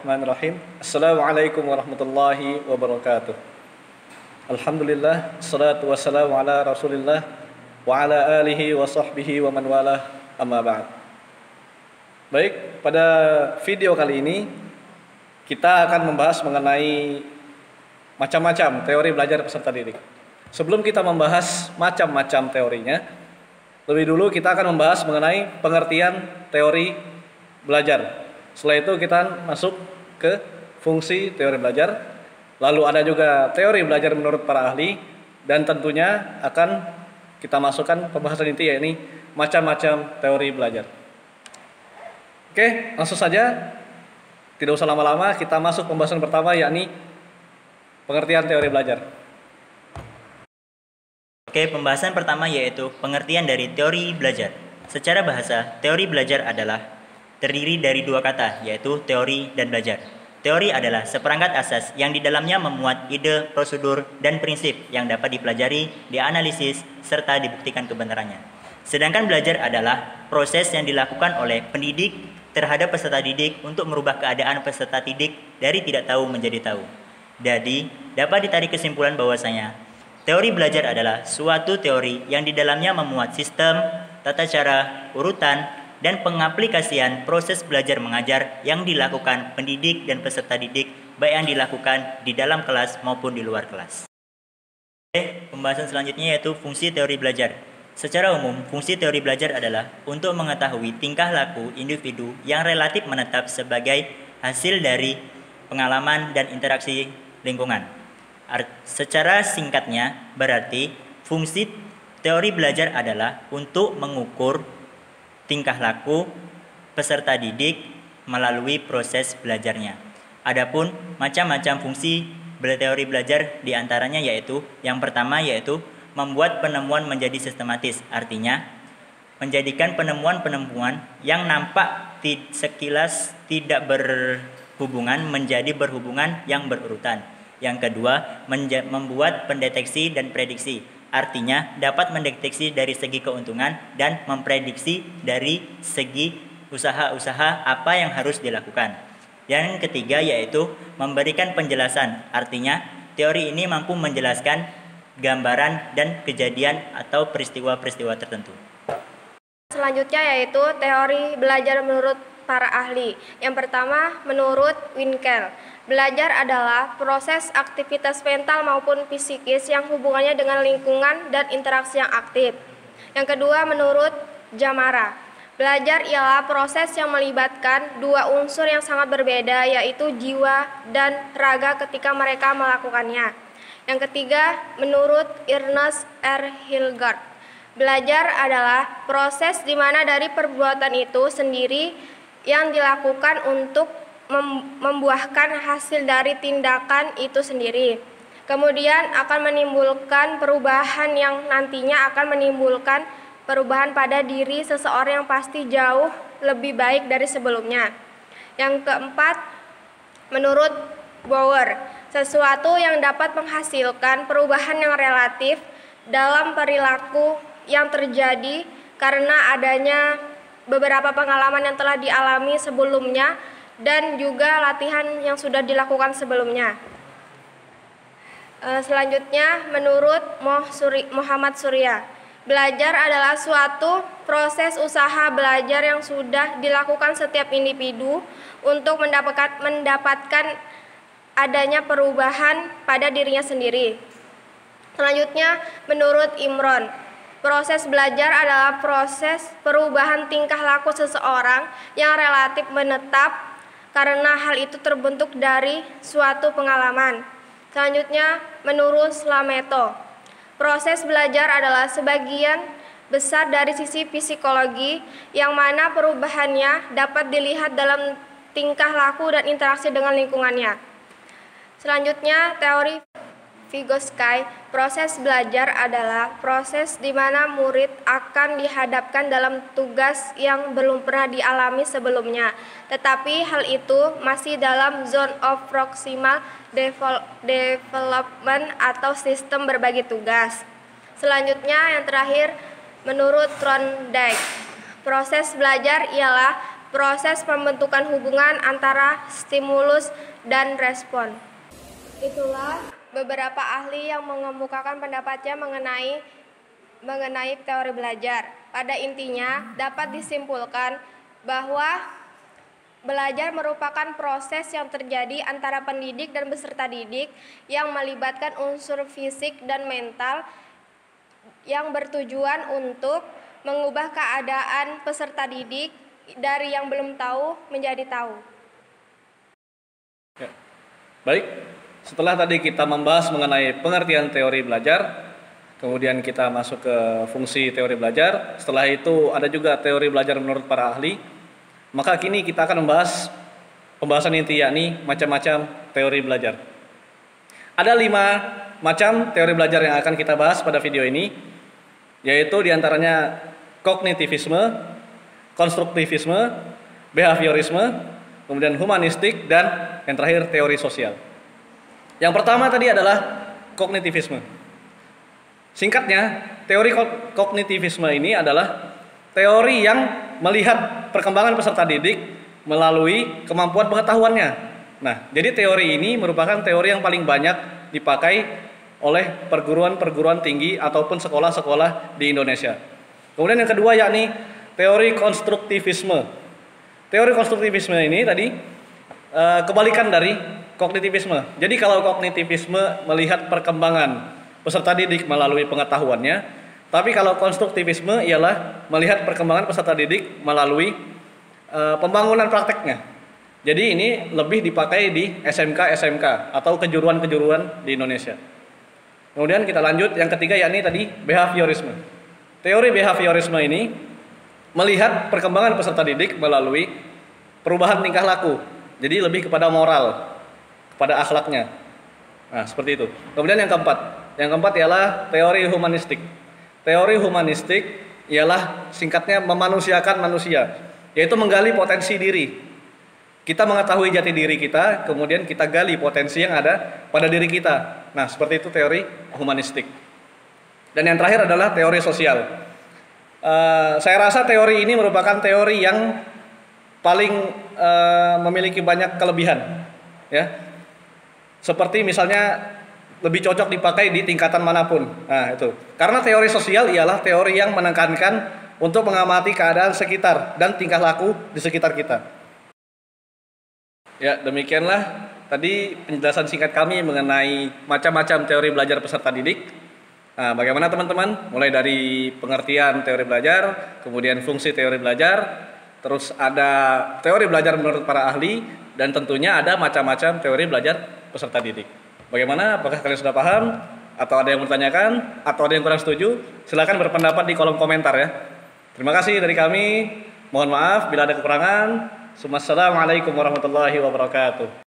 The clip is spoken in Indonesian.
Bismillahirrahmanirrahim. Assalamualaikum warahmatullahi wabarakatuh. Alhamdulillah, salatu wassalamu ala Rasulillah wa ala alihi wa sahbihi wa man walah, amma ba'd. Baik, pada video kali ini kita akan membahas mengenai macam-macam teori belajar peserta didik. Sebelum kita membahas macam-macam teorinya, lebih dulu kita akan membahas mengenai pengertian teori belajar. Setelah itu kita masuk ke fungsi teori belajar. Lalu ada juga teori belajar menurut para ahli. Dan tentunya akan kita masukkan pembahasan inti, yakni macam-macam teori belajar. Oke, langsung saja. Tidak usah lama-lama, kita masuk pembahasan pertama, yakni pengertian teori belajar. Oke, pembahasan pertama yaitu pengertian dari teori belajar. Secara bahasa, teori belajar adalah terdiri dari dua kata, yaitu teori dan belajar. Teori adalah seperangkat asas yang di dalamnya memuat ide, prosedur, dan prinsip yang dapat dipelajari, dianalisis, serta dibuktikan kebenarannya. Sedangkan belajar adalah proses yang dilakukan oleh pendidik terhadap peserta didik untuk merubah keadaan peserta didik dari tidak tahu menjadi tahu. Jadi, dapat ditarik kesimpulan bahwasanya teori belajar adalah suatu teori yang di dalamnya memuat sistem, tata cara, urutan, dan pengaplikasian proses belajar mengajar yang dilakukan pendidik dan peserta didik, baik yang dilakukan di dalam kelas maupun di luar kelas. Pembahasan selanjutnya yaitu fungsi teori belajar. Secara umum, fungsi teori belajar adalah untuk mengetahui tingkah laku individu yang relatif menetap sebagai hasil dari pengalaman dan interaksi lingkungan. Secara singkatnya, berarti fungsi teori belajar adalah untuk mengukur tingkah laku peserta didik melalui proses belajarnya. Adapun macam-macam fungsi teori belajar diantaranya yaitu yang pertama yaitu membuat penemuan menjadi sistematis, artinya menjadikan penemuan-penemuan yang nampak sekilas tidak berhubungan menjadi berhubungan yang berurutan. Yang kedua, membuat pendeteksi dan prediksi, artinya dapat mendeteksi dari segi keuntungan dan memprediksi dari segi usaha-usaha apa yang harus dilakukan. Yang ketiga yaitu memberikan penjelasan, artinya teori ini mampu menjelaskan gambaran dan kejadian atau peristiwa-peristiwa tertentu. Selanjutnya yaitu teori belajar menurut para ahli. Yang pertama, menurut Winkel, belajar adalah proses aktivitas mental maupun psikis yang hubungannya dengan lingkungan dan interaksi yang aktif. Yang kedua, menurut Jamara, belajar ialah proses yang melibatkan dua unsur yang sangat berbeda, yaitu jiwa dan raga ketika mereka melakukannya. Yang ketiga, menurut Ernest R. Hilgard, belajar adalah proses di mana dari perbuatan itu sendiri yang dilakukan untuk membuahkan hasil dari tindakan itu sendiri. Kemudian akan menimbulkan perubahan yang nantinya akan menimbulkan perubahan pada diri seseorang yang pasti jauh lebih baik dari sebelumnya. Yang keempat, menurut Bauer, sesuatu yang dapat menghasilkan perubahan yang relatif dalam perilaku yang terjadi karena adanya beberapa pengalaman yang telah dialami sebelumnya dan juga latihan yang sudah dilakukan sebelumnya. Selanjutnya, menurut Muhammad Surya, belajar adalah suatu proses usaha belajar yang sudah dilakukan setiap individu untuk mendapatkan adanya perubahan pada dirinya sendiri. Selanjutnya, menurut Imron, proses belajar adalah proses perubahan tingkah laku seseorang yang relatif menetap karena hal itu terbentuk dari suatu pengalaman. Selanjutnya, menurut Slameto, proses belajar adalah sebagian besar dari sisi psikologi yang mana perubahannya dapat dilihat dalam tingkah laku dan interaksi dengan lingkungannya. Selanjutnya, teori Vygotsky, proses belajar adalah proses di mana murid akan dihadapkan dalam tugas yang belum pernah dialami sebelumnya, tetapi hal itu masih dalam zone of proximal development atau sistem berbagi tugas. Selanjutnya, yang terakhir, menurut Thorndike, proses belajar ialah proses pembentukan hubungan antara stimulus dan respon. Itulah beberapa ahli yang mengemukakan pendapatnya mengenai teori belajar. Pada intinya dapat disimpulkan bahwa belajar merupakan proses yang terjadi antara pendidik dan peserta didik yang melibatkan unsur fisik dan mental yang bertujuan untuk mengubah keadaan peserta didik dari yang belum tahu menjadi tahu. Ya. Baik, setelah tadi kita membahas mengenai pengertian teori belajar, kemudian kita masuk ke fungsi teori belajar. Setelah itu ada juga teori belajar menurut para ahli. Maka kini kita akan membahas pembahasan inti, yakni macam-macam teori belajar. Ada 5 macam teori belajar yang akan kita bahas pada video ini, yaitu diantaranya kognitivisme, konstruktivisme, behaviorisme, kemudian humanistik, dan yang terakhir teori sosial. Yang pertama tadi adalah kognitivisme. Singkatnya, teori kognitivisme ini adalah teori yang melihat perkembangan peserta didik melalui kemampuan pengetahuannya. Nah, jadi teori ini merupakan teori yang paling banyak dipakai oleh perguruan-perguruan tinggi ataupun sekolah-sekolah di Indonesia. Kemudian yang kedua yakni teori konstruktivisme. Teori konstruktivisme ini tadi kebalikan dari kognitivisme. Jadi kalau kognitivisme melihat perkembangan peserta didik melalui pengetahuannya, tapi kalau konstruktivisme ialah melihat perkembangan peserta didik melalui pembangunan prakteknya. Jadi ini lebih dipakai di SMK atau kejuruan-kejuruan di Indonesia. Kemudian kita lanjut, yang ketiga yakni tadi behaviorisme. Teori behaviorisme ini melihat perkembangan peserta didik melalui perubahan tingkah laku. Jadi lebih kepada moral, kepada akhlaknya. Nah, seperti itu. Kemudian yang keempat ialah teori humanistik. Teori humanistik ialah singkatnya memanusiakan manusia, yaitu menggali potensi diri. Kita mengetahui jati diri kita, kemudian kita gali potensi yang ada pada diri kita. Nah, seperti itu teori humanistik. Dan yang terakhir adalah teori sosial. Saya rasa teori ini merupakan teori yang paling memiliki banyak kelebihan, ya. Seperti misalnya lebih cocok dipakai di tingkatan manapun. Nah, itu. Karena teori sosial ialah teori yang menekankan untuk mengamati keadaan sekitar dan tingkah laku di sekitar kita. Ya, demikianlah tadi penjelasan singkat kami mengenai macam-macam teori belajar peserta didik. Nah, bagaimana teman-teman? Mulai dari pengertian teori belajar, kemudian fungsi teori belajar, terus ada teori belajar menurut para ahli, dan tentunya ada macam-macam teori belajar peserta didik. Bagaimana? Apakah kalian sudah paham? Atau ada yang bertanyakan? Atau ada yang kurang setuju? Silakan berpendapat di kolom komentar ya. Terima kasih dari kami. Mohon maaf bila ada kekurangan. Assalamualaikum warahmatullahi wabarakatuh.